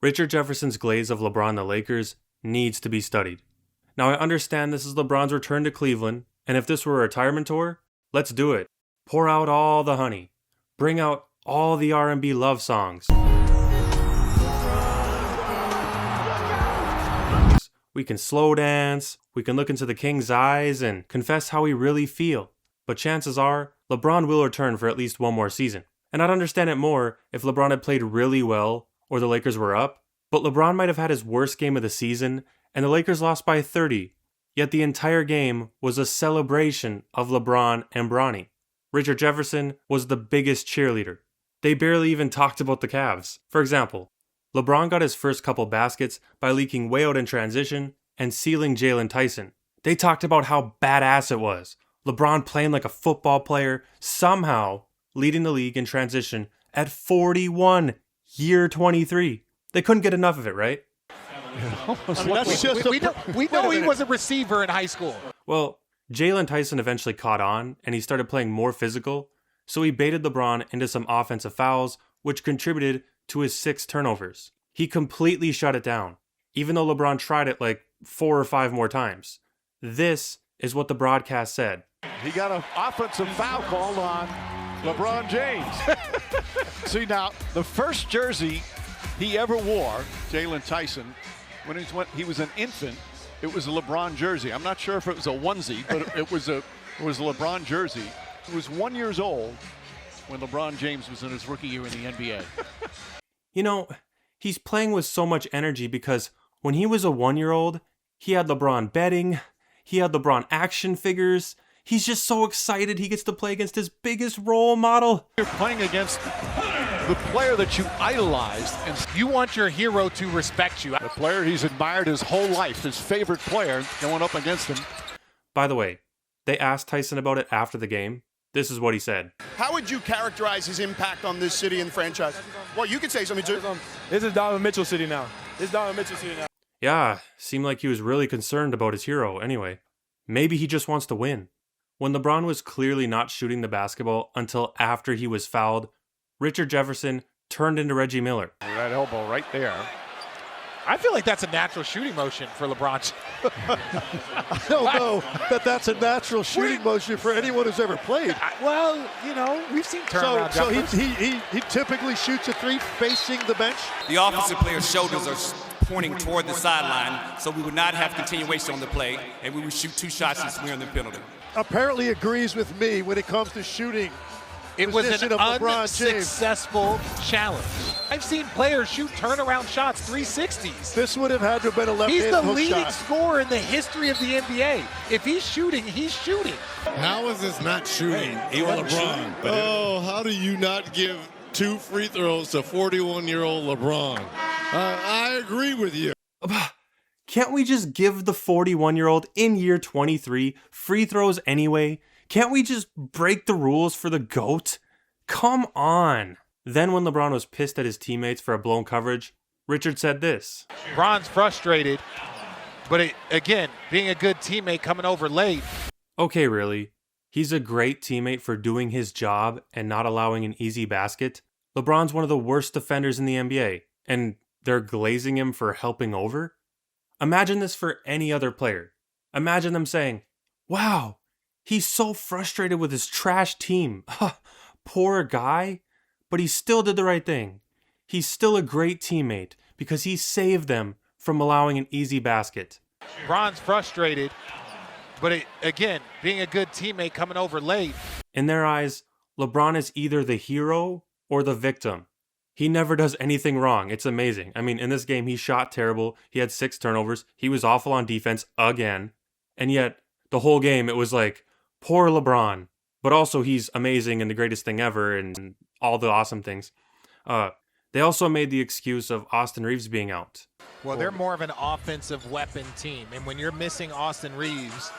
Richard Jefferson's glaze of LeBron and the Lakers needs to be studied. Now I understand this is LeBron's return to Cleveland, and if this were a retirement tour, let's do it. Pour out all the honey. Bring out all the R&B love songs. We can slow dance, we can look into the king's eyes and confess how we really feel. But chances are, LeBron will return for at least one more season. And I'd understand it more if LeBron had played really well or the Lakers were up, but LeBron might have had his worst game of the season and the Lakers lost by 30. Yet the entire game was a celebration of LeBron and Bronny. Richard Jefferson was the biggest cheerleader. They barely even talked about the Cavs. For example, LeBron got his first couple baskets by leaking way out in transition and sealing Tyson. They talked about how badass it was. LeBron playing like a football player, somehow leading the league in transition at 41, year 23. They couldn't get enough of it, right? We know he was a receiver in high school. Well, Tyson eventually caught on and he started playing more physical, so he baited LeBron into some offensive fouls, which contributed to his 6 turnovers. He completely shut it down, even though LeBron tried it like 4 or 5 more times. This is what the broadcast said. He got an offensive foul called on LeBron James. See now, the first jersey he ever wore, Tyson, when he was an infant, it was a LeBron jersey. I'm not sure if it was a onesie, but it was a LeBron jersey. He was 1 year old when LeBron James was in his rookie year in the NBA. You know, he's playing with so much energy because when he was a 1-year-old, he had LeBron betting, he had LeBron action figures. He's just so excited he gets to play against his biggest role model. You're playing against the player that you idolized, and You want your hero to respect you. the player he's admired his whole life, his favorite player, going up against him. By the way, they asked Tyson about it after the game. This is what he said. How would you characterize his impact on this city and franchise? Well, you could say something too. This is Donovan Mitchell city now. Yeah, seemed like he was really concerned about his hero anyway. Maybe he just wants to win. When LeBron was clearly not shooting the basketball until after he was fouled, Richard Jefferson turned into Reggie Miller. That elbow right there. I feel like that's a natural shooting motion for LeBron. I don't know that's a natural shooting motion for anyone who's ever played. Well, you know, we've seen turnaround So jumpers. he typically shoots a 3 facing the bench. The offensive player's shoulders are pointing toward the sideline, so we would not have continuation on the play, and we would shoot 2 shots and smear on the penalty. Apparently agrees with me when it comes to shooting. It was position an of LeBron James. unsuccessful challenge. I've seen players shoot turnaround shots 360s. This would have had to have been a He's left-handed the hook leading shot. scorer in the history of the NBA. If he's shooting, he's shooting. How is this not shooting? He wasn't shooting, but Oh, how do you not give 2 free throws to 41-year-old LeBron? I agree with you. Can't we just give the 41-year-old in year 23 free throws anyway? Can't we just break the rules for the GOAT? Come on. Then when LeBron was pissed at his teammates for a blown coverage, Richard said this. Bron's frustrated, but again, being a good teammate coming over late. Okay, really? He's a great teammate for doing his job and not allowing an easy basket. LeBron's one of the worst defenders in the NBA, and they're glazing him for helping over? Imagine this for any other player. Imagine them saying, wow, he's so frustrated with his trash team. Poor guy. But he still did the right thing. He's still a great teammate because he saved them from allowing an easy basket. Bron's frustrated, but again, being a good teammate coming over late. In their eyes, LeBron is either the hero or the victim. He never does anything wrong. It's amazing. I mean, in this game, he shot terrible. He had 6 turnovers. He was awful on defense again. And yet, the whole game, it was like, poor LeBron. But also, he's amazing and the greatest thing ever and all the awesome things. They also made the excuse of Austin Reeves being out. Well, they're more of an offensive weapon team. And when you're missing Austin Reeves,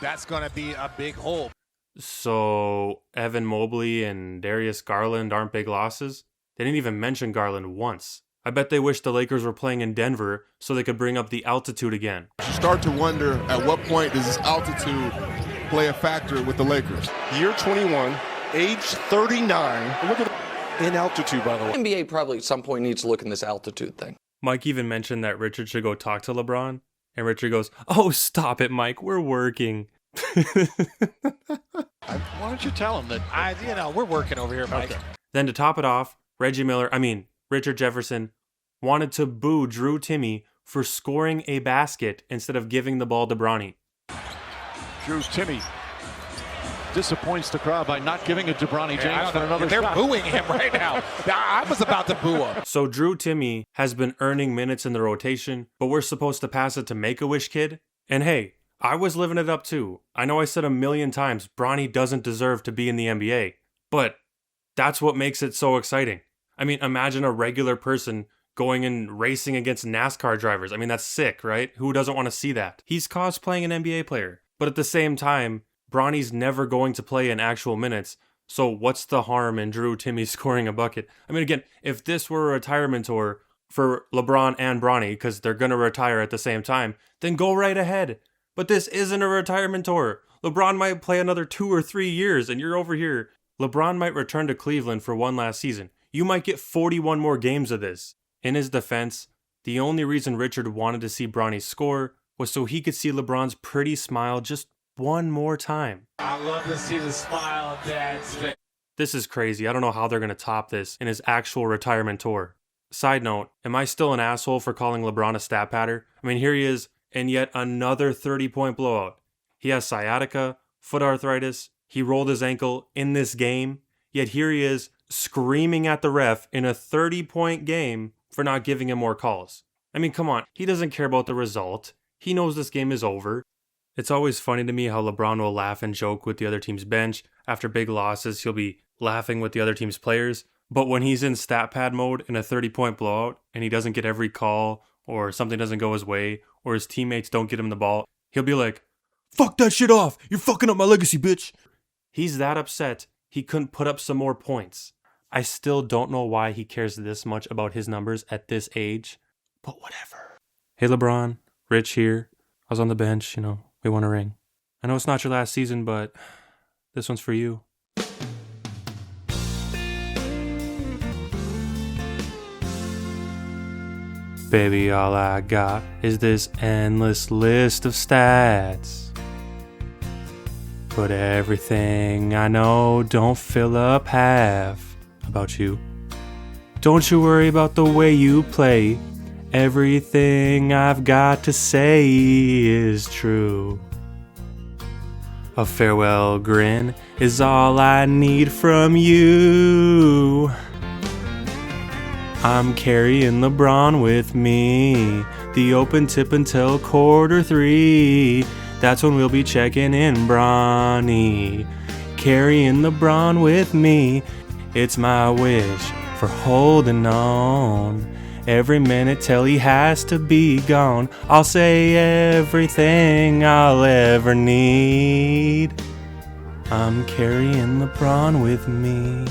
that's going to be a big hole. So, Evan Mobley and Darius Garland aren't big losses? They didn't even mention Garland once. I bet they wish the Lakers were playing in Denver so they could bring up the altitude again. You start to wonder at what point does this altitude play a factor with the Lakers. Year 21, age 39. Look at in altitude, by the way. NBA probably at some point needs to look in this altitude thing. Mike even mentioned that Richard should go talk to LeBron, and Richard goes, "Oh, stop it, Mike, we're working." Why don't you tell him that? We're working over here, Mike. Okay. Then to top it off, Richard Jefferson wanted to boo Drew Timme for scoring a basket instead of giving the ball to Bronny. Drew Timme disappoints the crowd by not giving it to Bronny James for another They're shot. booing him right now. I was about to boo him. So Drew Timme has been earning minutes in the rotation, but we're supposed to pass it to Make-A-Wish Kid? And hey, I was living it up too. I know I said a million times Bronny doesn't deserve to be in the NBA, but that's what makes it so exciting. I mean, imagine a regular person going and racing against NASCAR drivers. I mean, that's sick, right? Who doesn't want to see that? He's cosplaying an NBA player. But at the same time, Bronny's never going to play in actual minutes, so what's the harm in Drew Timme scoring a bucket? I mean, again, if this were a retirement tour for LeBron and Bronny, because they're going to retire at the same time, then go right ahead. But this isn't a retirement tour. LeBron might play another 2 or 3 years, and you're over here. LeBron might return to Cleveland for one last season. You might get 41 more games of this. In his defense, the only reason Richard wanted to see Bronny score was so he could see LeBron's pretty smile just one more time. I love to see the smile of Dad's face. This is crazy. I don't know how they're going to top this in his actual retirement tour. Side note, am I still an asshole for calling LeBron a stat patter? I mean, here he is in yet another 30-point blowout. He has sciatica, foot arthritis, he rolled his ankle in this game, yet here he is screaming at the ref in a 30-point game for not giving him more calls. I mean, come on, he doesn't care about the result. He knows this game is over. It's always funny to me how LeBron will laugh and joke with the other team's bench. After big losses, he'll be laughing with the other team's players. But when he's in stat pad mode in a 30-point blowout and he doesn't get every call, or something doesn't go his way, or his teammates don't get him the ball, he'll be like, "Fuck that shit off! You're fucking up my legacy, bitch!" He's that upset he couldn't put up some more points. I still don't know why he cares this much about his numbers at this age, but whatever. Hey LeBron, Rich here. I was on the bench, we won a ring. I know it's not your last season, but this one's for you. Baby, all I got is this endless list of stats. But everything I know don't fill up half about you. Don't you worry about the way you play. Everything I've got to say is true. A farewell grin is all I need from you. I'm carrying LeBron with me. The open tip until quarter 3. That's when we'll be checking in Bronny. Carrying LeBron with me. It's my wish for holding on. Every minute till he has to be gone. I'll say everything I'll ever need. I'm carrying LeBron with me.